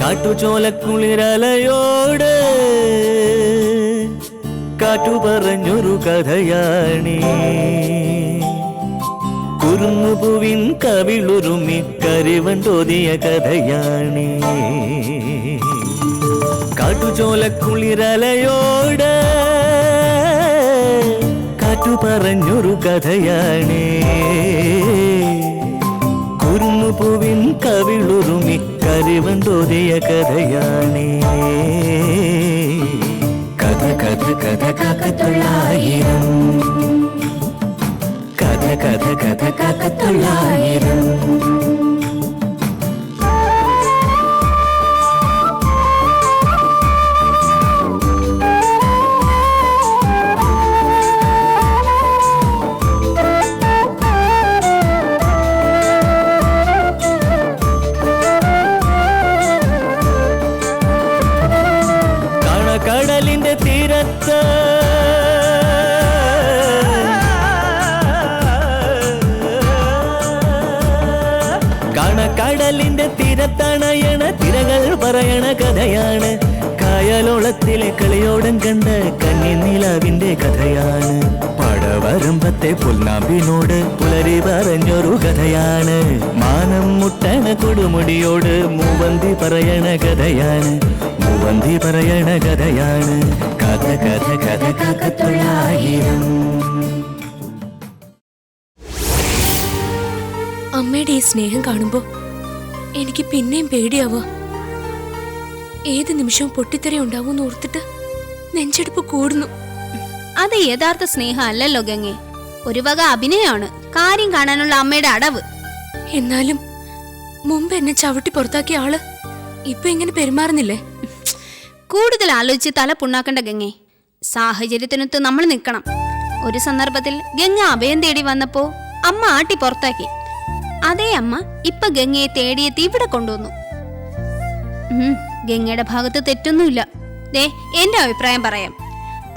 കാട്ടുചോലക്കുളിരലയോട് കാറ്റു പറഞ്ഞൊരു കഥയാണീ. കുരുന്നുപൂവിൻ കവിളുരുമി കരിവൻ തോതിയ കഥയാണീ. കാട്ടുചോലക്കുളിരലയോട് കാറ്റു പറഞ്ഞൊരു കഥയാണീ. കുരുന്നുപൂവിൻ കവിളുരുമി കരിവൻ തോതിയ കഥയാണീ. കഥ കഥ കഥ കാക്കത്തൊള്ളായിരം, കഥ കഥ കഥ കാക്കത്തൊള്ളായിരം. കടലിന്റെ തീരത്ത് കടലിന്റെ തീരത്തണയണ തിരകൾ പറയണ കഥയാണ്. കായലോളത്തിലെ കളിയോടം കണ്ട കന്നിനിലാവിന്റെ കഥയാണ്. പടവരമ്പത്തെ പുൽനാമ്പിനോട് പുലരി പറഞ്ഞൊരു കഥയാണ്. മാനം മുട്ടണ കൊടുമുടിയോട് മൂവന്തി പറയണ കഥയാണ്. മൂവന്തി പറയണ കഥയാണ്. കഥ കഥ കഥ കാക്കത്തൊള്ളായിരം. അമ്മയുടെ ഈ സ്നേഹം കാണുമ്പോ എനിക്ക് പിന്നെയും പേടിയാവുക. ഏത് നിമിഷവും പൊട്ടിത്തെറി ഉണ്ടാവും ഓർത്തിട്ട് നെഞ്ചെടുപ്പ് കൂടുന്നു. അത് യഥാർത്ഥ സ്നേഹം അല്ലല്ലോ ഗംഗെ, ഒരു വക അഭിനയമാണ്. കാര്യം കാണാനുള്ള അമ്മയുടെ അടവ്. എന്നാലും മുമ്പ് എന്നെ ചവിട്ടി പുറത്താക്കിയ ആള് ഇപ്പൊ ഇങ്ങനെ പെരുമാറുന്നില്ലേ? കൂടുതൽ ആലോചിച്ച് തല പുണ്ണാക്കണ്ട ഗംഗെ. സാഹചര്യത്തിനൊത്ത് നമ്മൾ നിൽക്കണം. ഒരു സന്ദർഭത്തിൽ ഗംഗ അഭയം തേടി വന്നപ്പോ അമ്മ ആട്ടി പുറത്താക്കി. അതേ അമ്മ ഇപ്പൊ ഗംഗയെ തേടിയെത്തി ഇവിടെ കൊണ്ടുവന്നു. ഗംഗയുടെ ഭാഗത്ത് തെറ്റൊന്നുമില്ല. ദേ, എന്റെ അഭിപ്രായം പറയാം.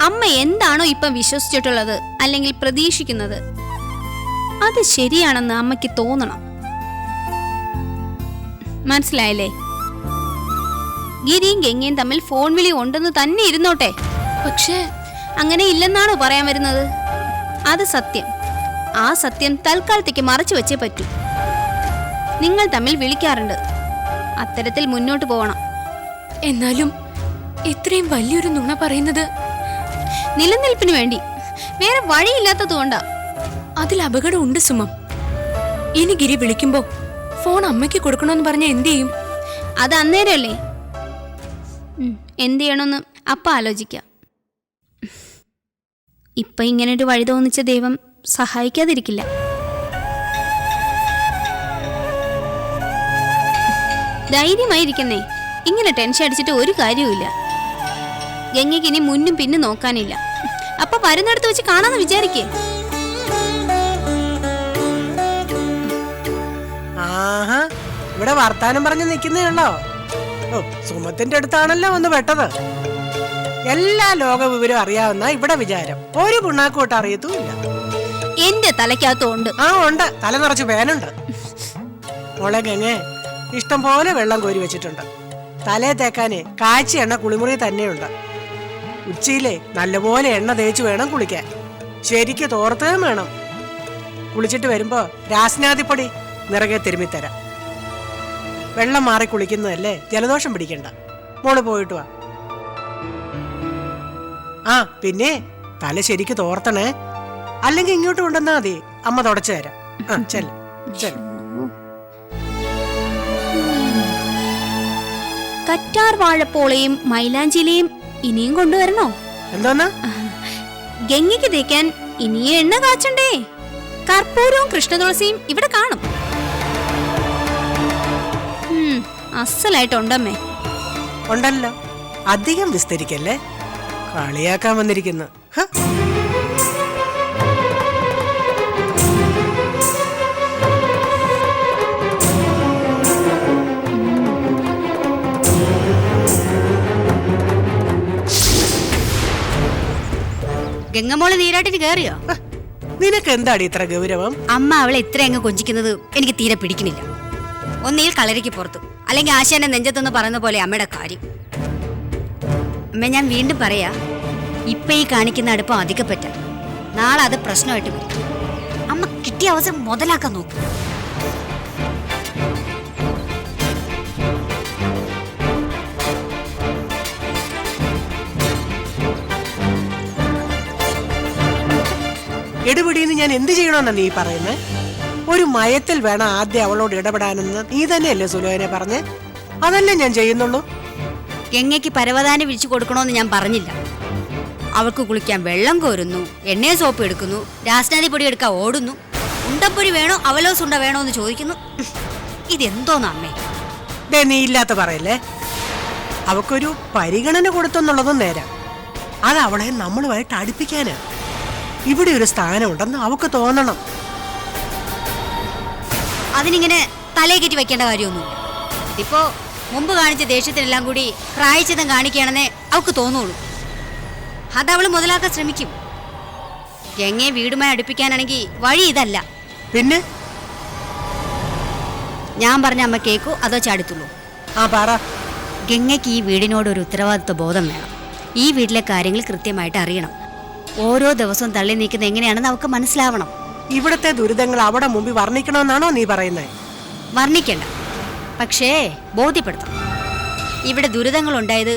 അമ്മ എന്താണോ ഇപ്പൊ വിശ്വസിച്ചിട്ടുള്ളത് അല്ലെങ്കിൽ പ്രതീക്ഷിക്കുന്നത്, അത് ശരിയാണെന്ന് അമ്മയ്ക്ക് തോന്നണം. മനസ്സിലായല്ലേ? ഗിരിയും ഗംഗയും തമ്മിൽ ഫോൺ വിളി ഉണ്ടെന്ന് തന്നെ ഇരുന്നോട്ടെ. പക്ഷേ അങ്ങനെ ഇല്ലെന്നാണോ പറയാൻ വരുന്നത്? അത് സത്യം. ആ സത്യം തൽക്കാലത്തേക്ക് മറച്ചു വെച്ചേ പറ്റൂ. നിങ്ങൾ തമ്മിൽ വിളിക്കാറുണ്ട്. അത്തരത്തിൽ മുന്നോട്ട് പോകണം. എന്നാലും ഇത്രയും വലിയൊരു നുണ പറയുന്നത് നിലനിൽപ്പിന് വേണ്ടി, വേറെ വഴിയില്ലാത്തതുകൊണ്ടാ. അതിൽ അപകടം ഉണ്ട് സുമം. ഇനി ഗിരി വിളിക്കുമ്പോ ഫോൺ അമ്മയ്ക്ക് കൊടുക്കണമെന്ന് പറഞ്ഞ എന്ത് ചെയ്യും? അത് അന്നേരമല്ലേ. എന്ത് ചെയ്യണമെന്ന് അപ്പ ആലോചിക്കാം. ഇപ്പൊ ഇങ്ങനൊരു വഴി തോന്നിച്ച ദൈവം സഹായിക്കാതിരിക്കില്ല. ധൈര്യമായിരിക്കുന്നേ. ഇങ്ങനെ ടെൻഷൻ അടിച്ചിട്ട് ഒരു കാര്യവുമില്ല. ഗംഗയ്ക്ക് ഇനി മുന്നും പിന്നും നോക്കാനില്ല. അപ്പൊ വരുന്നിടത്ത് വെച്ച് കാണാന്ന് വിചാരിക്കേ. ആഹാ, ഇവിടെ വർത്താനം പറഞ്ഞു നിൽക്കുന്നേ ഉള്ളോ? ഓ, സുമത്തിന്റെ അടുത്താണല്ലോ വന്ന് പെട്ടത്. എല്ലാ ലോക വിവരം അറിയാവുന്ന ഇവിടെ വിചാരം. ഒരു പുണ്ണാക്കോട്ട് അറിയത്തുമില്ല. എന്റെ തലയ്ക്കകത്തുണ്ട്. ആ ഉണ്ട്, തല നിറച്ച് പേനുണ്ട്. മോളെ ഗംഗേ, ഇഷ്ടം പോലെ വെള്ളം കോരി വെച്ചിട്ടുണ്ട്. തലേ തേക്കാനേ കാച്ചി എണ്ണ കുളിമുറി തന്നെയുണ്ട്. ഉച്ചയിലെ നല്ലപോലെ എണ്ണ തേച്ച് വേണം കുളിക്കാൻ. ശരിക്ക് തോർത്തുകയും വേണം. കുളിച്ചിട്ട് വരുമ്പോ രാസ്നാദിപ്പൊടി നിറകെ തിരുമ്മിത്തരാം. വെള്ളം മാറി കുളിക്കുന്നതല്ലേ, ജലദോഷം പിടിക്കണ്ട. മോള് പോയിട്ട് വാ. ആ പിന്നെ തല ശരിക്ക് തോർത്തണേ, അല്ലെങ്കിൽ ഇങ്ങോട്ട് കൊണ്ടുവന്നാ മതി, അമ്മ തുടച്ചു തരാം. ആ ചെല്ല് ചെല്ല്. കറ്റാർ വാഴപ്പോളയും മൈലാഞ്ചിലയും ഇനിയും കൊണ്ടുവരണോ? എന്തോന്നാ? ഗംഗയ്ക്ക് തേക്കാൻ ഇനിയും എണ്ണ കാച്ചണ്ടേ? കർപ്പൂരവും കൃഷ്ണതുളസിയും ഇവിടെ കാണും. അസലായിട്ടുണ്ടമ്മേ. ഉണ്ടല്ലോ, അധികം വിസ്തരിക്കല്ലേ. കളിയാക്കാൻ വന്നിരിക്കുന്നു. ഗംഗമോള് നീരാട്ടിന് കേറിയോ? നിനക്ക് എന്താടി ഇത്ര ഗൗരവം? അമ്മ അവളെ ഇത്ര അങ്ങ് കൊഞ്ചിക്കുന്നത് എനിക്ക് തീരെ പിടിക്കണില്ല. ഒന്നിൽ കളരിക്ക് പുറത്തു, അല്ലെങ്കിൽ ആശാന്റെ നെഞ്ചത്തെന്ന് പറയുന്ന പോലെ അമ്മയുടെ കാര്യം. അമ്മ, ഞാൻ വീണ്ടും പറയാ, ഇപ്പൊ ഈ കാണിക്കുന്ന അടുപ്പം അധികപ്പറ്റ, നാളെ അത് പ്രശ്നമായിട്ട് വരും. അമ്മ കിട്ടിയ അവസരം മുതലാക്കാൻ നോക്കും. എടുപിടിന്ന് ഞാൻ എന്ത് ചെയ്യണമെന്നാ നീ പറയുന്നത്? ഒരു മയത്തിൽ വേണം ആദ്യം അവളോട് ഇടപെടാനെന്ന് നീ തന്നെയല്ലേ സുലോചനെ പറഞ്ഞ്? അതല്ലേ ഞാൻ ചെയ്യുന്നുള്ളൂ. ഗംഗയ്ക്ക് പരവതാനി വിരിച്ചു കൊടുക്കണമെന്ന് ഞാൻ പറഞ്ഞില്ല. അവൾക്ക് കുളിക്കാൻ വെള്ളം കോരുന്നു, എണ്ണയെ സോപ്പ് എടുക്കുന്നു, രാസ്നാദി പൊടി എടുക്കാൻ ഓടുന്നു, ഉണ്ടപ്പൊടി വേണോ അവലോസ് ഉണ്ട വേണോ എന്ന് ചോദിക്കുന്നു. ഇതെന്തോന്ന് അമ്മേ? നീ ഇല്ലാത്ത പറയല്ലേ. അവക്കൊരു പരിഗണന കൊടുത്തെന്നുള്ളതും നേരം. അത് അവളെ നമ്മളുമായിട്ട് അടുപ്പിക്കാനാ. ഇവിടെ ഒരു സ്ഥാനമുണ്ടെന്ന് അവക്ക് തോന്നണം. അതിനിങ്ങനെ തലയെ കയറ്റി വെക്കേണ്ട കാര്യമൊന്നുമില്ല. ഇതിപ്പോ മുമ്പ് കാണിച്ച ദേഷ്യത്തിനെല്ലാം കൂടി പ്രായച്ചിത്തം കാണിക്കുകയാണെന്നേ അവൾക്ക് തോന്നുള്ളൂ. അതവള് മുതലാക്കാൻ ശ്രമിക്കും. ഗംഗയെ വീടുമായി അടുപ്പിക്കാനാണെങ്കിൽ വഴി ഇതല്ല. പിന്നെ ഞാൻ പറഞ്ഞ അമ്മ കേക്കോ അതോ ചാടിത്തുള്ളൂ? ആ പറ. ഗംഗയ്ക്ക് ഈ വീടിനോട് ഒരു ഉത്തരവാദിത്വ ബോധം വേണം. ഈ വീട്ടിലെ കാര്യങ്ങൾ കൃത്യമായിട്ട് അറിയണം. ഓരോ ദിവസവും തള്ളി നീക്കുന്നത് എങ്ങനെയാണെന്ന് അവൾക്ക് മനസ്സിലാവണം. ഇവിടത്തെ ദുരിതങ്ങൾ അവിടെ മുമ്പിൽ വർണ്ണിക്കണമെന്നാണോ നീ പറയുന്നത്? വർണ്ണിക്കണ്ട, പക്ഷേ ബോധ്യപ്പെടുത്തണം. ഇവിടെ ദുരിതങ്ങൾ ഉണ്ടായത്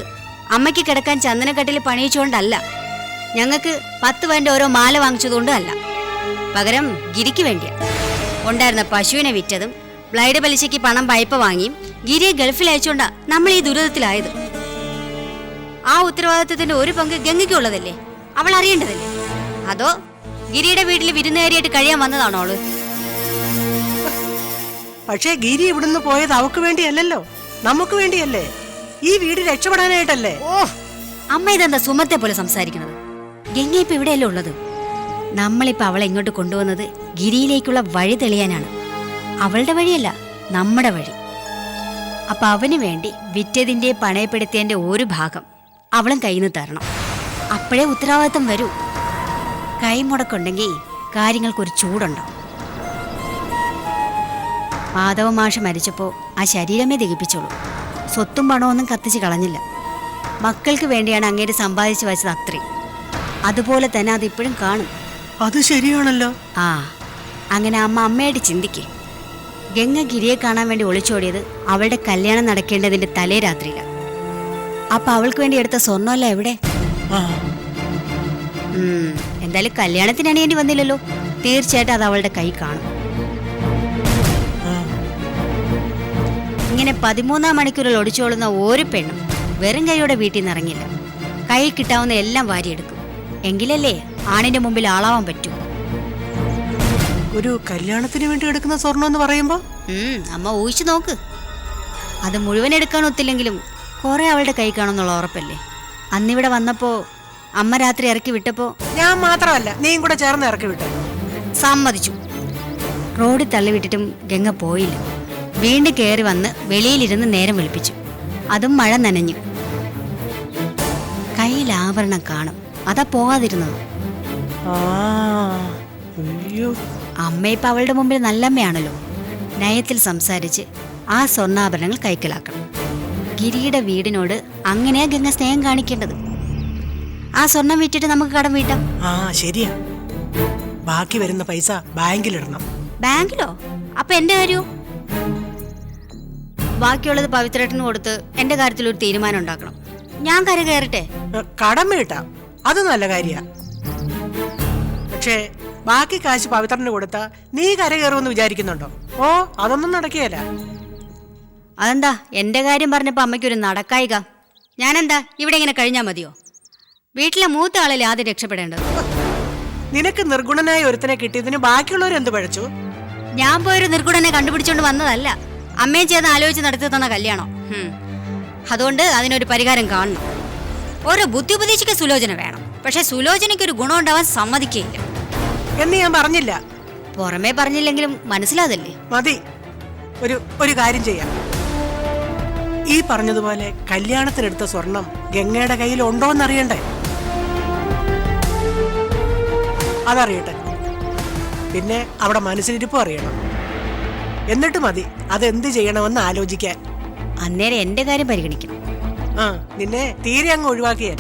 അമ്മയ്ക്ക് കിടക്കാൻ ചന്ദനക്കട്ടിൽ പണിയിച്ചുകൊണ്ടല്ല, ഞങ്ങൾക്ക് 10 പവന്റെ ഓരോ മാല വാങ്ങിച്ചതുകൊണ്ടും അല്ല. പകരം ഗിരിക്ക് വേണ്ടിയാണ്. ഉണ്ടായിരുന്ന പശുവിനെ വിറ്റതും ബ്ലൈഡ് പലിശയ്ക്ക് പണം വായ്പ വാങ്ങിയും ഗിരിയെ ഗൾഫിൽ അയച്ചുകൊണ്ടാ നമ്മൾ ഈ ദുരിതത്തിലായത്. ആ ഉത്തരവാദിത്വത്തിന്റെ ഒരു പങ്ക് ഗംഗയ്ക്കുള്ളതല്ലേ? അവൾ അറിയേണ്ടതല്ലേ? അതോ ഗിരിയുടെ വീട്ടിൽ വിരുന്നുകാരിയായിട്ട് കഴിയാൻ വന്നതാണോ അവള്? പക്ഷേ ഗിരി ഇവിടുന്ന് പോയത് അവക്ക് വേണ്ടിയല്ലല്ലോ, നമുക്ക് വേണ്ടിയല്ലേ. ഈ വീട് രക്ഷപ്പെടാനായിട്ടല്ലേ. ഓ, അമ്മ ഇതെന്താ സുമത്തെ പോലെ സംസാരിക്കുന്നത്? ഗംഗ ഇപ്പൊ ഇവിടെയല്ലേ ഉള്ളത്. നമ്മളിപ്പോ അവളെ ഇങ്ങോട്ട് കൊണ്ടുവന്നത് ഗിരിയിലേക്കുള്ള വഴി തെളിയാനാണ്. അവളുടെ വഴിയല്ല, നമ്മുടെ വഴി. അപ്പൊ അവന് വേണ്ടി വിറ്റതിന്റെ പണയപ്പെടുത്തിയതിന്റെ ഒരു ഭാഗം അവളും കയ്യിൽ നിന്ന് തരണം. അപ്പോഴേ ഉത്തരവാദിത്തം വരൂ. കൈമുടക്കുണ്ടെങ്കിൽ കാര്യങ്ങൾക്കൊരു ചൂടുണ്ടാവും. മാധവ മാഷ് മരിച്ചപ്പോൾ ആ ശരീരമേ ദഹിപ്പിച്ചോളൂ. സ്വത്തും പണമൊന്നും കത്തിച്ച് കളഞ്ഞില്ല. മക്കൾക്ക് വേണ്ടിയാണ് അങ്ങേര് സമ്പാദിച്ചു വെച്ചത് അത്രയും. അതുപോലെ തന്നെ അതിപ്പോഴും കാണും. അത് ശരിയാണല്ലോ. ആ, അങ്ങനെ അമ്മയായിട്ട് ചിന്തിക്കേ. ഗംഗ ഗിരിയെ കാണാൻ വേണ്ടി ഒളിച്ചോടിയത് അവളുടെ കല്യാണം നടക്കേണ്ടതിന്റെ തലേ രാത്രിയിലാണ്. അപ്പൊ അവൾക്ക് വേണ്ടി എടുത്ത സ്വർണ്ണമല്ല എവിടെ? എന്തായാലും കല്യാണത്തിന് അണിയേണ്ടി വന്നില്ലല്ലോ. തീർച്ചയായിട്ടും അത് അവളുടെ കൈ കാണും. ഇങ്ങനെ 13-ാം മണിക്കൂറിൽ ഒടിച്ചോളുന്ന ഒരു പെണ്ണും വെറും കൈയോടെ വീട്ടിൽ നിന്ന് ഇറങ്ങില്ല. കൈ കിട്ടാവുന്ന എല്ലാം വാരിയെടുക്കും. എങ്കിലല്ലേ ആണിന്റെ മുമ്പിൽ ആളാവാൻ പറ്റൂ. ഒരു കല്യാണത്തിന് വേണ്ടി എടുക്കുന്ന സ്വർണം എന്ന് പറയുമ്പോ അമ്മ ഊഹിച്ചു നോക്ക്. അത് മുഴുവൻ എടുക്കാൻ ഒത്തില്ലെങ്കിലും കുറെ അവളുടെ കൈ കാണുന്നുള്ള ഉറപ്പല്ലേ? അന്നിവിടെ വന്നപ്പോ അമ്മ രാത്രി ഇറക്കി വിട്ടപ്പോ ഞാൻ മാത്രമല്ല നീയും കൂടെ ചേർന്ന് ഇറക്കി വിട്ടു. സമ്മതിച്ചു. റോഡിൽ തള്ളിവിട്ടിട്ടും ഗംഗ പോയില്ല. വീണ്ടും കയറി വന്ന് വെളിയിലിരുന്ന് നേരം വെളുപ്പിച്ചു. അതും മഴ നനഞ്ഞു. കയ്യിൽ ആഭരണം കാണും, അതാ പോകാതിരുന്നത്. അമ്മ ഇപ്പൊ അവളുടെ മുമ്പിൽ നല്ലമ്മയാണല്ലോ. നയത്തിൽ സംസാരിച്ച് ആ സ്വർണ്ണാഭരണങ്ങൾ കൈക്കലാക്കണം. ഗിരിയുടെ വീടിനോട് അങ്ങനെയാ ഗംഗ സ്നേഹം കാണിക്കേണ്ടത്. ആ സ്വർണം വിറ്റിട്ട് നമുക്ക് കടം വീട്ടാം. ശരിയാ. ബാക്കി വരുന്ന പൈസ ബാങ്കിലിടണം. ബാങ്കിലോ? അപ്പൊ എന്റെ കാര്യമോ? ബാക്കിയുള്ളത് പവിത്രേട്ടന് കൊടുത്ത് എന്റെ കാര്യത്തിൽ ഒരു തീരുമാനം ഉണ്ടാക്കണം. ഞാൻ കര കയറട്ടെ. കടം വീട്ടാം, അത് നല്ല കാര്യ. പക്ഷേ ബാക്കി കാശ് പവിത്രന് കൊടുത്താ നീ കര കയറുമെന്ന് വിചാരിക്കുന്നുണ്ടോ? ഓ, അതൊന്നും നടക്കുകയല്ല. അതെന്താ എന്റെ കാര്യം പറഞ്ഞപ്പോ അമ്മയ്ക്കൊരു നടക്കായിക? ഞാനെന്താ ഇവിടെ ഇങ്ങനെ കഴിഞ്ഞാ മതിയോ? വീട്ടിലെ മൂത്ത ആളല്ലേ ആദ്യം രക്ഷപ്പെടേണ്ടത്. നിനക്ക് നിർഗുണനായ ഒരുത്തനെ കിട്ടിയതിന് ബാക്കിയുള്ളവരെന്ത് പഴച്ചു? ഞാൻ പോയൊരു നിർഗുണനെ കണ്ടുപിടിച്ചോണ്ട് വന്നതല്ല. അമ്മയും ചേർന്ന് ആലോചിച്ച് നടത്തി തന്ന കല്യാണം. അതുകൊണ്ട് അതിനൊരു പരിഹാരം കാണണം. ഓരോ ബുദ്ധി ഉപദേശിക്ക സുലോചന വേണം. പക്ഷെ സുലോചനയ്ക്ക് ഒരു ഗുണം ഉണ്ടാവാൻ സമ്മതിക്കുകയില്ല എന്ന് ഞാൻ പറഞ്ഞില്ല. പുറമേ പറഞ്ഞില്ലെങ്കിലും മനസ്സിലാതല്ലേ? മതി. ഒരു കാര്യം ചെയ്യാം. ഈ പറഞ്ഞതുപോലെ കല്യാണത്തിനെടുത്ത സ്വർണം ഗംഗയുടെ കയ്യിൽ ഉണ്ടോന്നറിയണ്ടേ? അതറിയട്ടെ. പിന്നെ അവിടെ മനസ്സിലിരിപ്പും അറിയണം. എന്നിട്ട് മതി അതെന്ത് ചെയ്യണമെന്ന് ആലോചിക്കാൻ. അന്നേരം എന്റെ കാര്യം പരിഗണിക്കണം. ആ, നിന്നെ തീരെ അങ്ങ് ഒഴിവാക്കിയാൽ.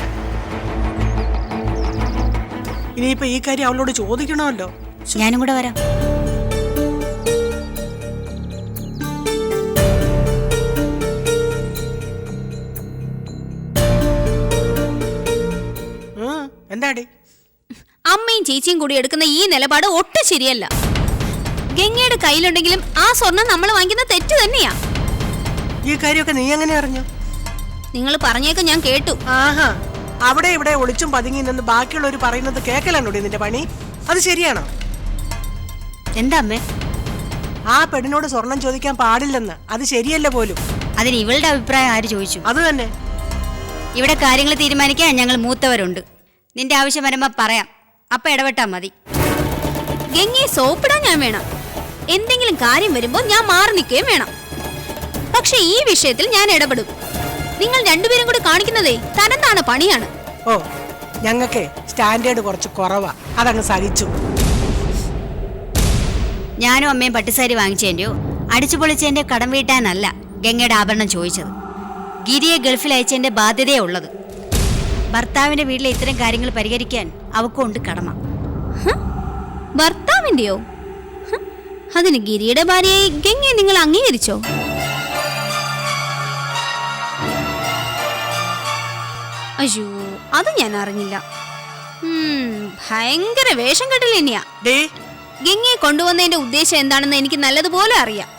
ഇനിയിപ്പോ ഈ കാര്യം അവളോട് ചോദിക്കണമല്ലോ. ഞാനും കൂടെ വരാം. എന്താടി? അമ്മയും ചേച്ചിയും കൂടി എടുക്കുന്ന ഈ നിലപാട് ഒട്ടും ശരിയല്ല. ഗംഗയുടെ കയ്യിലുണ്ടെങ്കിലും ആ സ്വർണം നമ്മൾ വാങ്ങിക്കുന്ന തെറ്റ് തന്നെയാ. ഈ കാര്യമൊക്കെ നീ എങ്ങനെ അറിഞ്ഞു? നിങ്ങൾ പറഞ്ഞേക്ക് ഞാൻ കേട്ടു. ആഹാ, അവിടെ ഇവിടെ ഒളിച്ചും പതുങ്ങി നിന്ന് ബാക്കിയുള്ളവർ പറയുന്നത് കേക്കലാണോടി നിന്റെ പണി? അത് ശരിയാണോ? എന്താ അമ്മേ? ആ പെണ്ണിനോട് സ്വർണം ചോദിക്കാൻ പാടില്ലെന്ന്, അത് ശരിയല്ല പോലും. അതിന് ഇവളുടെ അഭിപ്രായം ആര് ചോദിച്ചു? അത് തന്നെ. ഇവിടെ കാര്യങ്ങൾ തീരുമാനിക്കാൻ ഞങ്ങൾ മൂത്തവരുണ്ട്. നിന്റെ ആവശ്യം വരുമ്പോ പറയാം, അപ്പൊ ഇടപെട്ടാ മതി. ഗംഗയെ സോപ്പിടാൻ ഞാൻ വേണം, എന്തെങ്കിലും കാര്യം വരുമ്പോ ഞാൻ മാറി നിൽക്കുകയും വേണം. പക്ഷെ ഈ വിഷയത്തിൽ ഞാൻ ഇടപെടും. നിങ്ങൾ രണ്ടുപേരും കൂടി കാണിക്കുന്നതേ തനന്താണ് പണിയാണ്. ഓ, ഞങ്ങൾക്കേ സ്റ്റാൻഡേർഡ് കുറച്ച് കുറവാ, അതങ്ങ് സഹിച്ചു. ഞാനും അമ്മയും പട്ടുസാരി വാങ്ങിച്ചതിന്റെയോ അടിച്ചു പൊളിച്ചതിന്റെ കടം വീട്ടാനല്ല ഗംഗയുടെ ആഭരണം ചോദിച്ചത്. ഗിരിയെ ഗൾഫിൽ അയച്ചതിന്റെ ബാധ്യതയേ ഉള്ളത്. ഭർത്താവിന്റെ വീട്ടിലെ ഇത്തരം കാര്യങ്ങൾ പരിഹരിക്കാൻ അവക്കുണ്ട് കടമ. ഭർത്താവിന്റെയോ? അതിന് ഗിരിയുടെ ഭാര്യയായി ഗംഗയെ നിങ്ങൾ അംഗീകരിച്ചോ? അയ്യോ, അത് ഞാൻ അറിഞ്ഞില്ല. ഭയങ്കര വേഷം കെട്ടില്ല തന്നെയാ. ഗംഗയെ കൊണ്ടുവന്നതിന്റെ ഉദ്ദേശം എന്താണെന്ന് എനിക്ക് നല്ലതുപോലെ അറിയാം.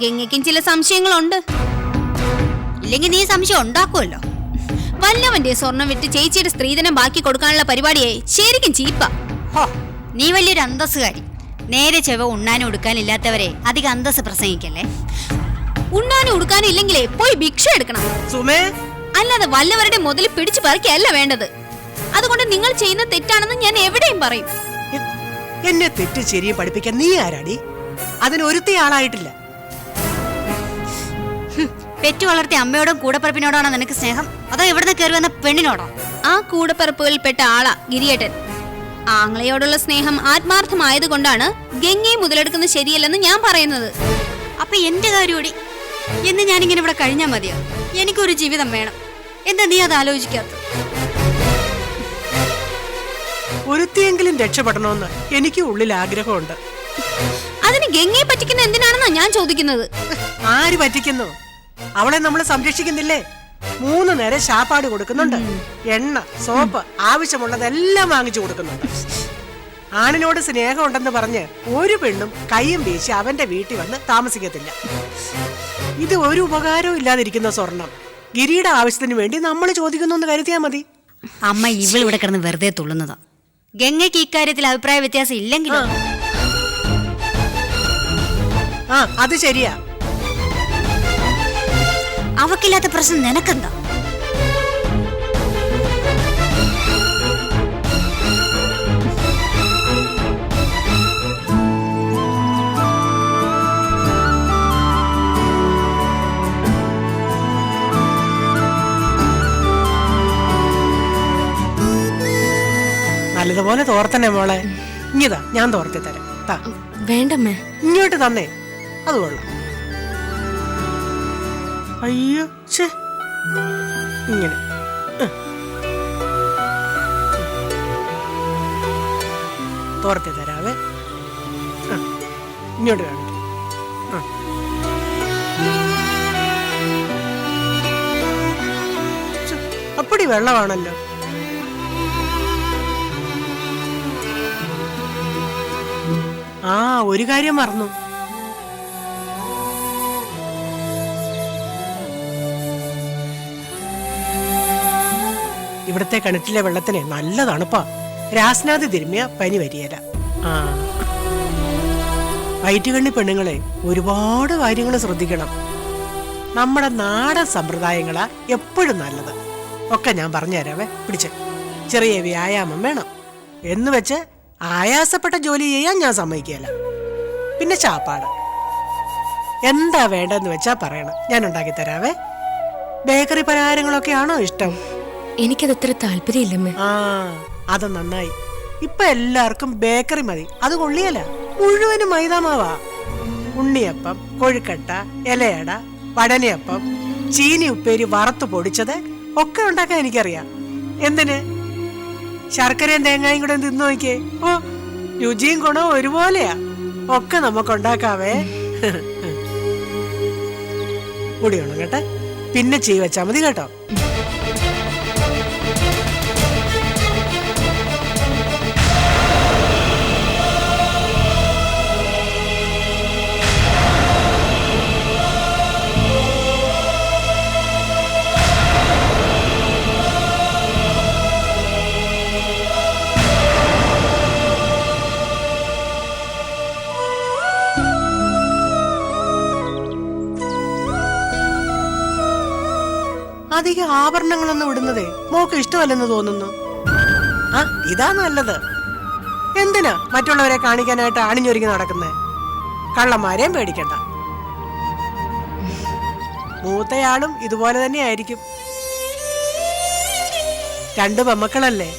ഗംഗയ്ക്കും ചില സംശയങ്ങളുണ്ട്. ഇല്ലെങ്കിൽ നീ സംശയം ഉണ്ടാക്കുമല്ലോ. വല്ലവന്റെ സ്വർണം വിറ്റ് ചേച്ചിയുടെ സ്ത്രീധനം ബാക്കി കൊടുക്കാനുള്ള പരിപാടിയായി ശരിക്കും ചീപ്പാ. നീ വലിയൊരു അന്തസ്സുകാരി. നേരെ ചെവ ഉണ്ണാനും ഉടുക്കാനില്ലാത്തവരെ അധികം അന്തസ് പ്രസംഗിക്കല്ലേ. ഉണ്ണാനും ഉടുക്കാനും ഇല്ലെങ്കിലേ പോയി ഭിക്ഷ എടുക്കണം. അല്ലാതെ വല്ലവരുടെ മുതൽ പിടിച്ചു പറിക്കല്ല വേണ്ടത്. അതുകൊണ്ട് നിങ്ങൾ ചെയ്യുന്ന തെറ്റാണെന്ന് ഞാൻ എവിടെയും പറയും. എന്നെ തെറ്റ് ശരിയും പഠിപ്പിക്കാൻ നീ ആരാടി? അതിനൊരുത്തി ആളായിട്ടില്ല. പെറ്റു വളർത്തിയ അമ്മയോടും കൂടപ്പറപ്പിനോടാണോ നിനക്ക് സ്നേഹം, അതോ എവിടുന്ന് കയറി വന്ന പെണ്ണിനോടോ? ആ കൂടപ്പറപ്പുകളിൽപ്പെട്ട ആളാ ഗിരിയേട്ടൻ. ആങ്ങളയോടുള്ള സ്നേഹം ആത്മാർത്ഥമായതുകൊണ്ടാണ് ഗംഗയെ മുതലെടുക്കുന്നത് ശരിയല്ലെന്ന് ഞാൻ പറയുന്നത്. അപ്പൊ എന്റെ കാര്യോടി എന്ന് ഞാനിങ്ങനെ ഇവിടെ കഴിഞ്ഞാൽ മതിയോ? എനിക്കൊരു ജീവിതം വേണം. എന്താ നീ അത് ആലോചിക്കാത്ത? ഒരുത്തിയെങ്കിലും രക്ഷപ്പെടണമെന്ന് എനിക്ക് ഉള്ളിൽ ആഗ്രഹമുണ്ട്. അതിന് ഗംഗയെ പറ്റിക്കുന്ന എന്തിനാണെന്നാ ഞാൻ ചോദിക്കുന്നത്. ആര് പറ്റിക്കുന്നു? അവളെ നമ്മൾ സംരക്ഷിക്കുന്നില്ലേ? 3 നേരം ശാപ്പാട് കൊടുക്കുന്നുണ്ട്, എണ്ണ, സോപ്പ്, ആവശ്യമുള്ളതെല്ലാം വാങ്ങിച്ചു കൊടുക്കുന്നുണ്ട്. ആണിനോട് സ്നേഹമുണ്ടെന്ന് പറഞ്ഞ് ഒരു പെണ്ണും കയ്യും വീശി അവന്റെ വീട്ടിൽ വന്ന് താമസിക്കത്തില്ല. ഇത് ഒരു ഉപകാരവും ഇല്ലാതിരിക്കുന്ന സ്വർണം ഗിരിയുടെ ആവശ്യത്തിന് വേണ്ടി നമ്മൾ ചോദിക്കുന്നു കരുതിയാ മതി. അമ്മ ഇവളിവിടെ കിടന്ന് വെറുതെ തുള്ളുന്നതാ. ഗംഗയ്ക്ക് ഇക്കാര്യത്തിൽ അഭിപ്രായ വ്യത്യാസം ഇല്ലെങ്കിലോ? ആ, അത് ശരിയാ. അവക്കില്ലാത്ത പ്രശ്നം നിനക്കെന്താ? നല്ലതുപോലെ തോർത്തന്നെ മോളെ. ഇങ്ങിതാ, ഞാൻ തോർത്തി തരാം. വേണ്ടമ്മേ, ഇങ്ങോട്ട് തന്നേ. അത് കൊള്ളാം. അയ്യോ, ഇങ്ങനെ തോർത്തി തരാവേ. ഇങ്ങോട്ട് കാണിക്കും. അപ്പടി വെള്ളമാണല്ലോ. ആ, ഒരു കാര്യം മറന്നു. ഇവിടത്തെ കിണറ്റിലെ വെള്ളത്തിന് നല്ല തണുപ്പാ. രാസ്നാഥ് തിരുമ്മിയ പനി വരികയില്ല. ആ, വയറ്റുകണ്ണി പെണ്ണുങ്ങളെ ഒരുപാട് കാര്യങ്ങൾ ശ്രദ്ധിക്കണം. നമ്മുടെ നാടൻ സമ്പ്രദായങ്ങളാ എപ്പോഴും നല്ലത്. ഒക്കെ ഞാൻ പറഞ്ഞു തരാവേ. പിടിച്ച് ചെറിയ വ്യായാമം വേണം. എന്ന് വെച്ച് ആയാസപ്പെട്ട ജോലി ചെയ്യാൻ ഞാൻ സമ്മതിക്കുകയല്ല. പിന്നെ ചാപ്പാട് എന്താ വേണ്ടെന്ന് വെച്ചാ പറയണം, ഞാൻ ഉണ്ടാക്കി തരാവേ. ബേക്കറി പലഹാരങ്ങളൊക്കെ ആണോ ഇഷ്ടം? എനിക്കതത്ര താല്പര്യമില്ലമ്മേ. ആ, അത് നന്നായി. ഇപ്പൊ എല്ലാവർക്കും ബേക്കറി മതി. അത് കൊള്ളിയല്ല, മുഴുവനും മൈദാമാവാ. ഉണ്ണിയപ്പം, കൊഴുക്കട്ട, ഇലയട, വടനയപ്പം, ചീനി ഉപ്പേരി വറുത്ത് പൊടിച്ചത് ഒക്കെ ഉണ്ടാക്കാൻ എനിക്കറിയാം. എന്തിന്? ശർക്കരയും തേങ്ങായും കൂടെ തിന്നു നോക്കിയേ. ഓ, രുചിയും ഗുണവും ഒരുപോലെയാ. ഒക്കെ നമുക്ക് ഉണ്ടാക്കാവേ. കൂടിയോണം കേട്ടെ. പിന്നെ ചെയ് വെച്ചാ മതി കേട്ടോ. അധികം ആഭരണങ്ങളൊന്നും ഇടുന്നതേ മോക്ക് ഇഷ്ടമല്ലെന്ന് തോന്നുന്നു. ആ, ഇതാ നല്ലത്. എന്തിനാ മറ്റുള്ളവരെ കാണിക്കാനായിട്ട് അണിഞ്ഞൊരുങ്ങി നടക്കുന്നേ? കള്ളന്മാരെയും പേടിക്കണ്ട. മൂത്തയാളും ഇതുപോലെ തന്നെ ആയിരിക്കും. 2 പെമ്മക്കളല്ലേ?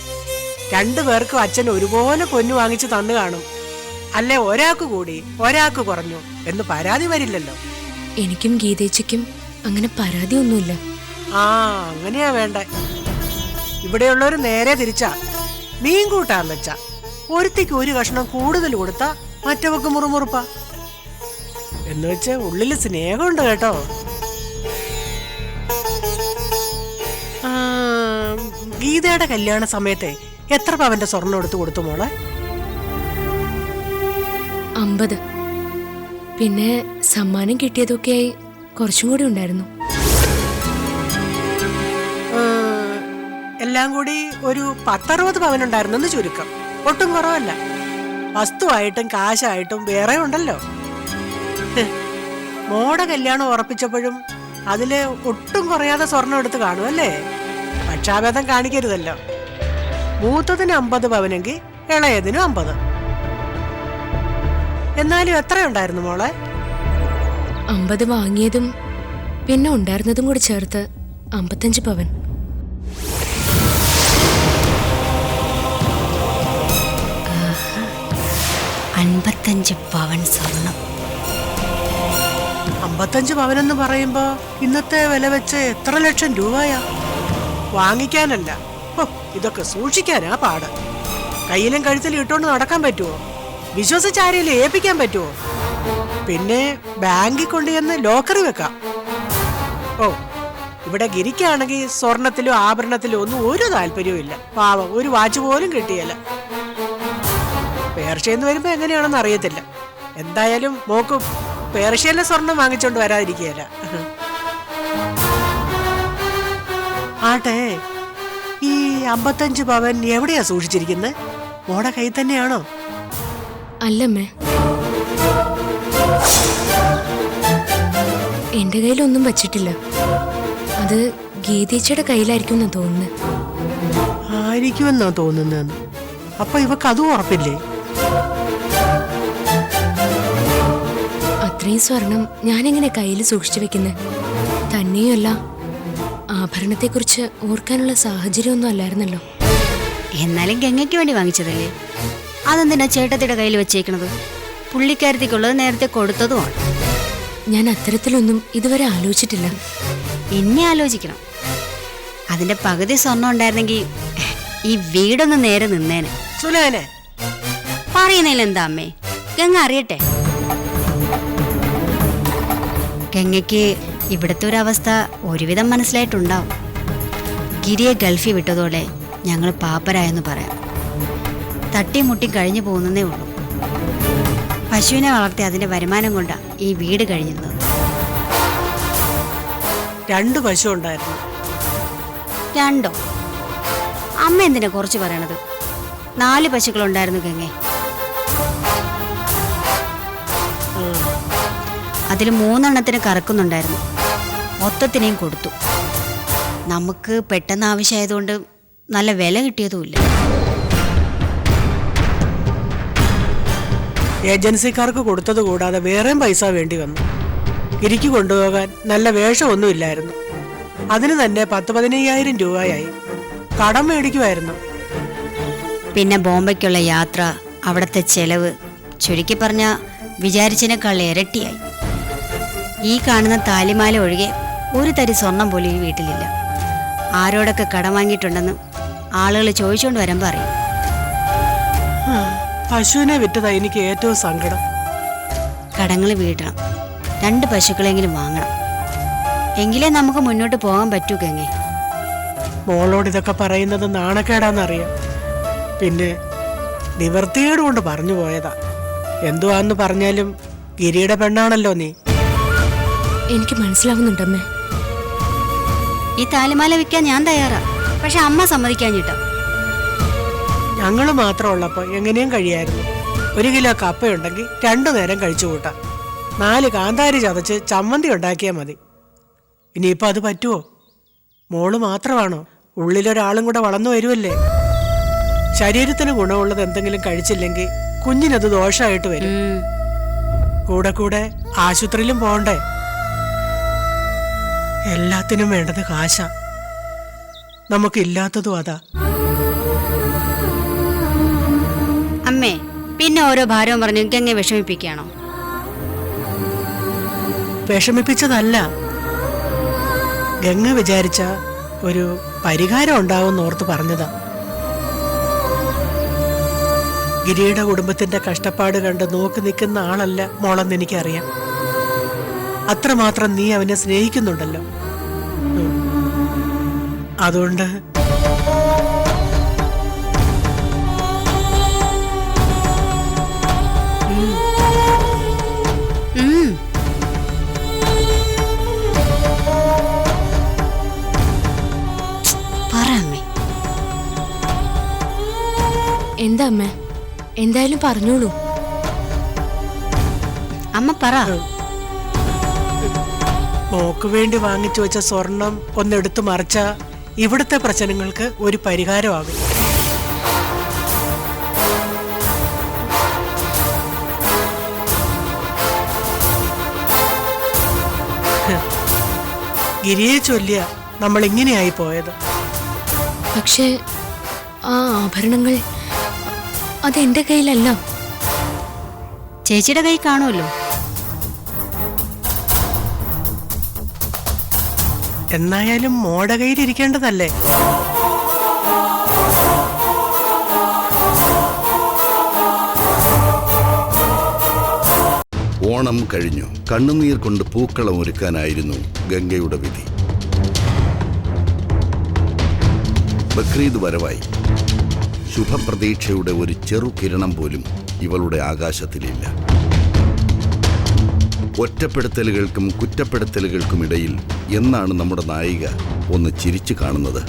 2 പേർക്കും അച്ഛൻ ഒരുപോലെ പൊന്നു വാങ്ങിച്ചു തന്നു കാണും. അല്ലേ ഒരാൾക്ക് കൂടി ഒരാൾക്ക് കുറഞ്ഞു എന്ന് പരാതി വരില്ലല്ലോ. എനിക്കും ഗീതേച്ചിക്കും അങ്ങനെ പരാതിയൊന്നുമില്ല. ആ, അങ്ങനെയാ വേണ്ട. ഇവിടെയുള്ളവര് നേരെ തിരിച്ചാ. മീൻ കൂട്ടാൻ വെച്ച ഒരുത്തിക്ക് ഒരു കഷ്ണം കൂടുതൽ കൊടുത്താ മറ്റവക്ക് മുറുമുറുപ്പാ. എന്ന് വെച്ച് ഉള്ളില് സ്നേഹമുണ്ട് കേട്ടോ. ഗീതയുടെ കല്യാണ സമയത്തെ എത്ര പവന്റെ സ്വർണ്ണം എടുത്തു കൊടുത്തു മോളെ? 50. പിന്നെ സമ്മാനം കിട്ടിയതൊക്കെയായി കുറച്ചും കൂടി ഉണ്ടായിരുന്നു. എല്ലാം കൂടി ഒരു 10-60 പവനുണ്ടായിരുന്നെന്ന് ചുരുക്കം. ഒട്ടും കുറവല്ല. വസ്തുവായിട്ടും കാശായിട്ടും വേറെ ഉണ്ടല്ലോ. മോടെ കല്യാണം ഉറപ്പിച്ചപ്പോഴും അതില് ഒട്ടും കുറയാതെ സ്വർണം എടുത്ത് കാണുമല്ലേ? പക്ഷാഭേദം കാണിക്കരുതല്ലോ. മൂത്തതിന് 50 പവനെങ്കിൽ ഇളയതിനും 50. എന്നാലും എത്ര ഉണ്ടായിരുന്നു മോളെ? 50 വാങ്ങിയതും പിന്നെ ഉണ്ടായിരുന്നതും കൂടി ചേർത്ത് 55 പവൻ. 55 പവൻ സ്വർണം. 55 പവനെന്ന് പറയുമ്പോ ഇന്നത്തെ വില വെച്ച് എത്ര ലക്ഷം രൂപയാ? വാങ്ങിക്കാനല്ല, ഇതൊക്കെ സൂക്ഷിക്കാനാ പാട്. കയ്യിലും കഴുത്തിലും ഇട്ടോണ്ട് നടക്കാൻ പറ്റുമോ? വിശ്വസിച്ചാരെയും ഏൽപ്പിക്കാൻ പറ്റുമോ? പിന്നെ ബാങ്കിൽ കൊണ്ടുചെന്ന് ലോക്കറി വെക്കാം. ഓ, ഇവിടെ ഗിരിക്കാണെങ്കിൽ സ്വർണത്തിലും ആഭരണത്തിലും ഒന്നും ഒരു താല്പര്യവും ഇല്ല. പാവം, ഒരു വാച്ച് പോലും കിട്ടിയല്ല. പേർഷ്യന്ന് വരുമ്പോ എങ്ങനെയാണെന്ന് അറിയത്തില്ല. എന്തായാലും മോക്ക് പേർഷ്യയിലെ സ്വർണം വാങ്ങിച്ചോണ്ട് വരാതിരിക്കുകയല്ല. ആട്ടെ, ഈ 55 പവൻ എവിടെയാ സൂക്ഷിച്ചിരിക്കുന്നത്? മോടെ കൈ തന്നെയാണോ? അല്ലമ്മേ, എന്റെ കയ്യിലൊന്നും വച്ചിട്ടില്ല. അത് ഗീതേച്ചിയുടെ കയ്യിലായിരിക്കും എന്നാ തോന്നുന്നത്. ആയിരിക്കുമെന്നാ തോന്നുന്നതെന്ന്. അപ്പൊ ഇവക്ക് അതും ഉറപ്പില്ലേ? അത്രയും സ്വർണം ഞാനെങ്ങനെ കയ്യിൽ സൂക്ഷിച്ചു വെക്കുന്നത്? തന്നെയുമല്ല, ആഭരണത്തെക്കുറിച്ച് ഓർക്കാനുള്ള സാഹചര്യമൊന്നും അല്ലായിരുന്നല്ലോ. എന്നാലും ഗംഗയ്ക്ക് വേണ്ടി വാങ്ങിച്ചതല്ലേ? അതെന്തിനാ ചേട്ടത്തിയുടെ കയ്യിൽ വെച്ചേക്കണത്? പുള്ളിക്കാരത്തേക്കുള്ളത് നേരത്തെ കൊടുത്തതുമാണ്. ഞാൻ അത്തരത്തിലൊന്നും ഇതുവരെ ആലോചിച്ചിട്ടില്ല. എന്നെ ആലോചിക്കണം. അതിന്റെ പകുതി സ്വർണം ഉണ്ടായിരുന്നെങ്കിൽ ഈ വീടൊന്ന് നേരെ നിന്നേനെ. സുലേനെ, പറയുന്നതിൽ എന്താ അമ്മേ? ഗംഗ അറിയട്ടെ. ഗംഗയ്ക്ക് ഇവിടുത്തെ ഒരു അവസ്ഥ ഒരുവിധം മനസ്സിലായിട്ടുണ്ടാവും. ഗിരിയെ ഗൾഫിൽ വിട്ടതോടെ ഞങ്ങൾ പാപ്പരായെന്ന് പറയാം. തട്ടിമുട്ടി കഴിഞ്ഞു പോകുന്നതേ ഉള്ളൂ. പശുവിനെ വളർത്തി അതിന്റെ വരുമാനം കൊണ്ടാ ഈ വീട് കഴിഞ്ഞത്. 2 പശു ഉണ്ടായിരുന്നു. 2? അമ്മ എന്തിനാ കുറച്ച് പറയണത്? 4 പശുക്കളുണ്ടായിരുന്നു ഗംഗെ. അതിൽ 3 എണ്ണത്തിന് കറക്കുന്നുണ്ടായിരുന്നു. മൊത്തത്തിനെയും കൊടുത്തു. നമുക്ക് പെട്ടെന്ന് ആവശ്യമായതുകൊണ്ട് നല്ല വില കിട്ടിയതുമില്ല. ഏജൻസിക്കാർക്ക് കൊടുത്തത് കൂടാതെ വേറെയും പൈസ വേണ്ടി വന്നു. ഗിരിക്ക് കൊണ്ടുപോകാൻ നല്ല വേഷമൊന്നും ഇല്ലായിരുന്നു. അതിന് തന്നെ 10-15,000 രൂപയായി. കടം മേടിക്കുമായിരുന്നു. പിന്നെ ബോംബെക്കുള്ള യാത്ര, അവിടുത്തെ ചെലവ്, ചുരുക്കി പറഞ്ഞ വിചാരിച്ചതിനേക്കാൾ ഇരട്ടിയായി. ഈ കാണുന്ന താലിമാല ഒഴികെ ഒരു തരി സ്വർണം പോലും ഈ വീട്ടിലില്ല. ആരോടൊക്കെ കടം വാങ്ങിയിട്ടുണ്ടെന്ന് ആളുകൾ ചോദിച്ചുകൊണ്ട് വരുമ്പോൾ അറിയും. പശുവിനെ വിറ്റതാ എനിക്ക് ഏറ്റവും സങ്കടം. കടങ്ങൾ വീട്ടണം, 2 പശുക്കളെങ്കിലും വാങ്ങണം. എങ്കിലേ നമുക്ക് മുന്നോട്ട് പോകാൻ പറ്റൂ ഗംഗേ. മോളോട് ഇതൊക്കെ പറയുന്നത് നാണക്കേടാന്നറിയാം. പിന്നെ നിവർത്തികേട് കൊണ്ട് പറഞ്ഞു പോയതാ. എന്തുവാന്ന് പറഞ്ഞാലും ഗിരിയുടെ പെണ്ണാണല്ലോ നീ. എനിക്ക് മനസ്സിലാവുന്നുണ്ടമ്മേ. ഈ താലിമാല വിൽക്കാൻ ഞാൻ തയ്യാറാ. പക്ഷെ അമ്മ സമ്മതിക്കാഞ്ഞിട്ടാ. ഞങ്ങൾ മാത്രം ഉള്ളപ്പോ എങ്ങനെയും കഴിയായിരുന്നു. 1 കിലോ കപ്പയുണ്ടെങ്കിൽ 2 നേരം കഴിച്ചു കൂട്ടാം. 4 കാന്താരി ചതച്ച് ചമ്മന്തി ഉണ്ടാക്കിയാൽ മതി. ഇനിയിപ്പോൾ അത് പറ്റുമോ? മോള് മാത്രമാണോ? ഉള്ളിലൊരാളും കൂടെ വളർന്നു വരുമല്ലേ. ശരീരത്തിന് ഗുണമുള്ളത് എന്തെങ്കിലും കഴിച്ചില്ലെങ്കിൽ കുഞ്ഞിനത് ദോഷമായിട്ട് വരും. കൂടെ കൂടെ ആശുപത്രിയിലും പോകണ്ടേ. എല്ലാത്തിനും വേണ്ടത് കാശാ. നമുക്കില്ലാത്തതും അതാ. അമ്മേ, പിന്നെ ഓരോ ഭാരവും പറഞ്ഞു ഗംഗ വിഷമിപ്പിക്കുകയാണോ? വിഷമിപ്പിച്ചതല്ല. ഗംഗ വിചാരിച്ച ഒരു പരിഹാരം ഉണ്ടാവും ഓർത്ത് പറഞ്ഞതാ. ഗിരിയുടെ കുടുംബത്തിന്റെ കഷ്ടപ്പാട് കണ്ട് നോക്കി നിൽക്കുന്ന ആളല്ല മോളെന്ന് എനിക്കറിയാം. അത്രമാത്രം നീ അവനെ സ്നേഹിക്കുന്നുണ്ടല്ലോ. അതുകൊണ്ട് എന്താ അമ്മേ? എന്തായാലും പറഞ്ഞോളൂ. അമ്മ പറ. മോക്ക് വേണ്ടി വാങ്ങിച്ചു വെച്ച സ്വർണം ഒന്നെടുത്തു മറിച്ച ഇവിടുത്തെ പ്രശ്നങ്ങൾക്ക് ഒരു പരിഹാരമാകും. ഗിരിയെ ചൊല്ലിയ നമ്മൾ ഇങ്ങനെയായി പോയത്. പക്ഷേ ആ ആഭരണങ്ങൾ അതെന്റെ കയ്യിലല്ല. ചേച്ചിയുടെ കൈ കാണുമല്ലോ. എന്നായാലും മോടെ കയ്യിലിരിക്കേണ്ടതല്ലേ? ഓണം കഴിഞ്ഞു. കണ്ണുനീർ കൊണ്ട് പൂക്കളം ഒരുക്കാനായിരുന്നു ഗംഗയുടെ വിധി. ബക്രീദ് വരവായി. ശുഭപ്രതീക്ഷയുടെ ഒരു ചെറു കിരണം പോലും ഇവളുടെ ആകാശത്തിലില്ല. ഒറ്റപ്പെടുത്തലുകൾക്കും കുറ്റപ്പെടുത്തലുകൾക്കുമിടയിൽ എന്നാണ് നമ്മുടെ നായിക ഒന്ന് ചിരിച്ചു കാണുന്നത്?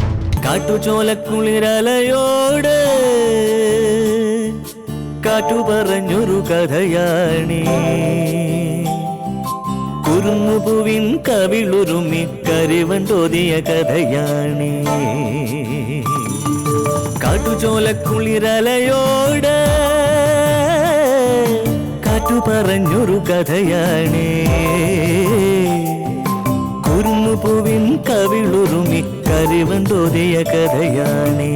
കാട്ടുചോലക്കുളിരലയോട് കാറ്റു പറഞ്ഞൊരു കഥയാണീ. കുരുന്നുപൂവിൻ കവിളുരുമി കരിവൻ തോതിയ കഥയാണീ. കാട്ടുചോലക്കുളിരലയോട് കാറ്റു പറഞ്ഞൊരു കഥയാണേ. കുരുന്നുപൂവിൻ കവിളുരുമി കരിവൻ തോതിയ കഥയാണേ.